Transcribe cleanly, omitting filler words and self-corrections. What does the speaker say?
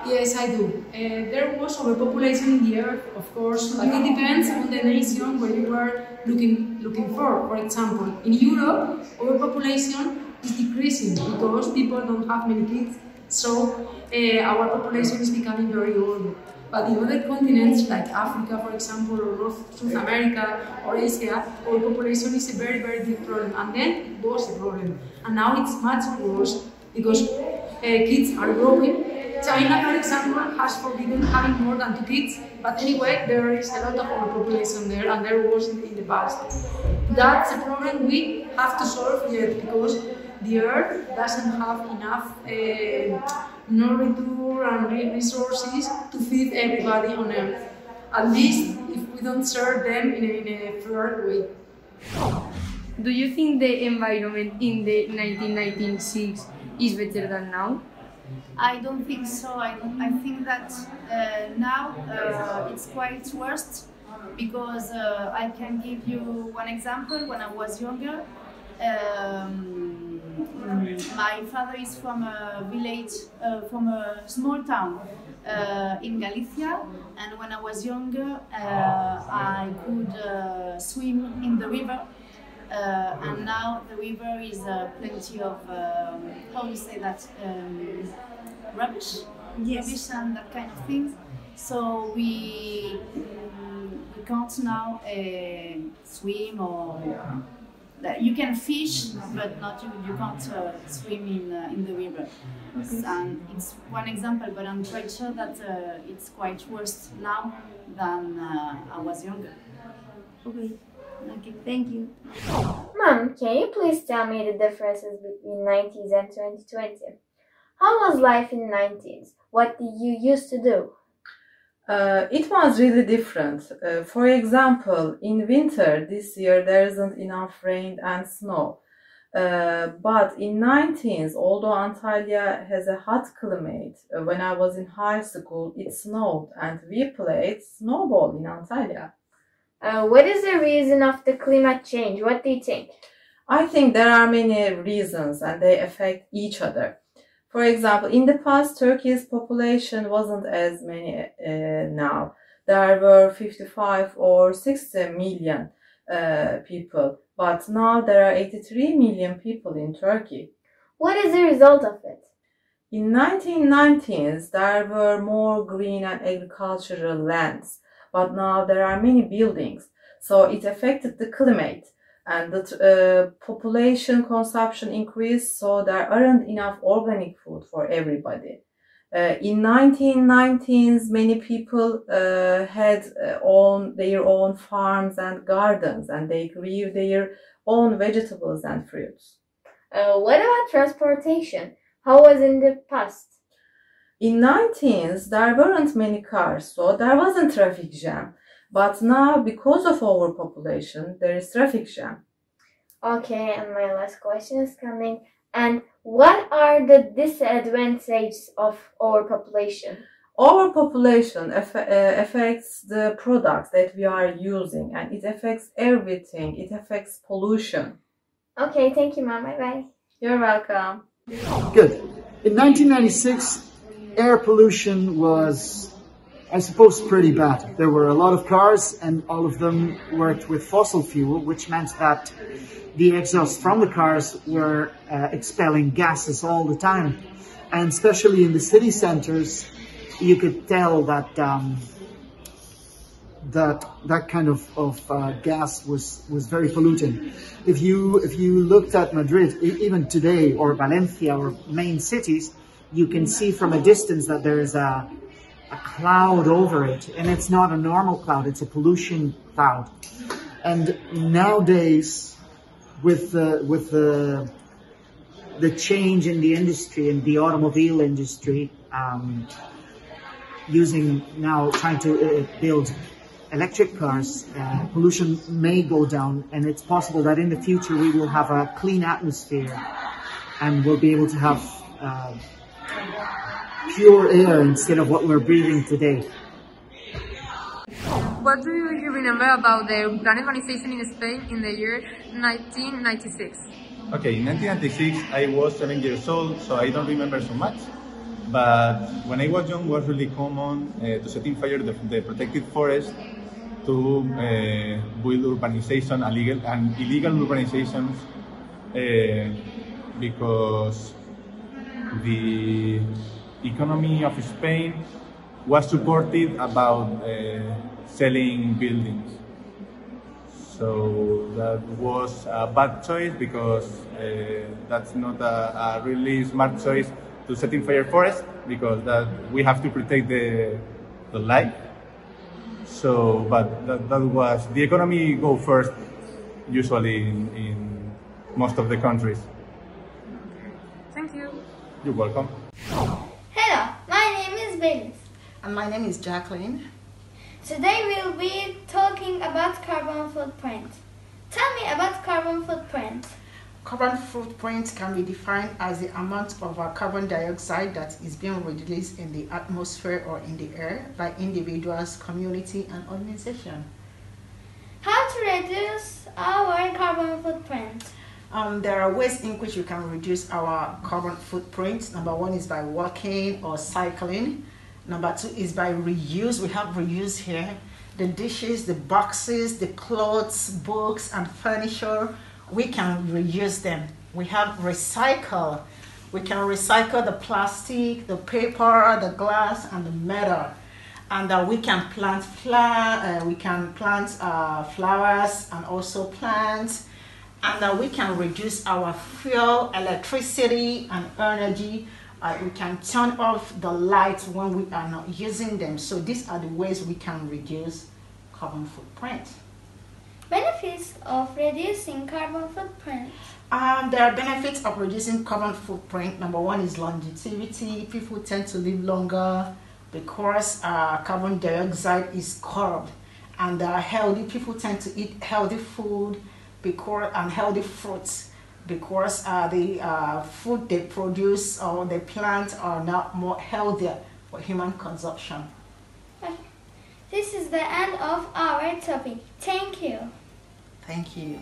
Yes, I do. There was overpopulation in the earth, of course, but it depends on the nation where you are looking for. For example, in Europe, overpopulation is decreasing because people don't have many kids, so our population is becoming very old. But in other continents, like Africa, for example, or South America, or Asia, overpopulation is a very, very big problem. And then it was a problem. And now it's much worse because kids are growing. China, for example, has forbidden having more than 2 kids, but anyway, there is a lot of overpopulation there, and there was in the past. That's a problem we have to solve yet, because the Earth doesn't have enough nourishment and resources to feed everybody on Earth. At least if we don't serve them in a fair way. Do you think the environment in the 1996 is better than now? I don't think so. I think that now it's quite worse, because I can give you one example. When I was younger, my father is from a village, from a small town in Galicia, and when I was younger, I could swim in the river. And now the river is plenty of, how do you say that, rubbish? Yes. Rubbish and that kind of things. So we can't now swim, or you can fish, but not you can't swim in the river. Okay. And it's one example, but I'm quite sure that it's quite worse now than I was younger. Okay. Okay, thank you. Mom, can you please tell me the differences between 90s and 2020? How was life in 90s? What did you used to do? It was really different. For example, in winter this year there isn't enough rain and snow. But in 19s, although Antalya has a hot climate, when I was in high school it snowed and we played snowball in Antalya. What is the reason of the climate change? What do you think? I think there are many reasons and they affect each other. For example, in the past, Turkey's population wasn't as many now. There were 55 or 60 million people, but now there are 83 million people in Turkey. What is the result of it? In 1990s, there were more green and agricultural lands. But now there are many buildings, so it affected the climate, and the population consumption increased, so there aren't enough organic food for everybody. In 1990s, many people had their own farms and gardens, and they grew their own vegetables and fruits. What about transportation? How was in the past? In 19s, there weren't many cars, so there wasn't traffic jam. But now, because of overpopulation, there is traffic jam. Okay, and my last question is coming. And what are the disadvantages of overpopulation? Overpopulation affects the products that we are using, and it affects everything. It affects pollution. Okay, thank you, Mom. Bye-bye. You're welcome. Good. In 1996, air pollution was, I suppose, pretty bad. There were a lot of cars and all of them worked with fossil fuel, which meant that the exhaust from the cars were expelling gases all the time. And especially in the city centers, you could tell that that kind of gas was very polluting. If you looked at Madrid, even today, or Valencia, or main cities, you can see from a distance that there is a cloud over it, and it's not a normal cloud, it's a pollution cloud. And nowadays, with the change in the industry, in the automobile industry, trying to build electric cars, pollution may go down, and it's possible that in the future we will have a clean atmosphere and we'll be able to have pure air instead of what we're breathing today. What do you remember about the Gran Organization in Spain in the year 1996? Okay, in 1996 I was 7 years old, so I don't remember so much. But when I was young, it was really common to set in fire the protected forest to build urbanization, illegal urbanizations, because the economy of Spain was supported about selling buildings. So that was a bad choice, because that's not a really smart choice to set in fire forest, because that we have to protect the life. So, but that was the economy go first, usually in most of the countries. Thank you. You're welcome. Hello, my name is Veli. And my name is Jacqueline. Today we'll be talking about carbon footprint. Tell me about carbon footprint. Carbon footprint can be defined as the amount of carbon dioxide that is being released in the atmosphere or in the air by individuals, community, and organization. How to reduce our carbon footprint? There are ways in which you can reduce our carbon footprint. Number one is by walking or cycling. Number two is by reuse. We have reuse here. The dishes, the boxes, the clothes, books, and furniture, we can reuse them. We have recycle. We can recycle the plastic, the paper, the glass, and the metal. And we can plant flowers and also plants. And we can reduce our fuel, electricity, and energy. We can turn off the lights when we are not using them. So these are the ways we can reduce carbon footprint. Benefits of reducing carbon footprint. There are benefits of reducing carbon footprint. Number one is longevity. People tend to live longer because carbon dioxide is curbed. And healthy people tend to eat healthy food and healthy fruits, because the food they produce or they plant are now more healthier for human consumption. This is the end of our topic. Thank you. Thank you.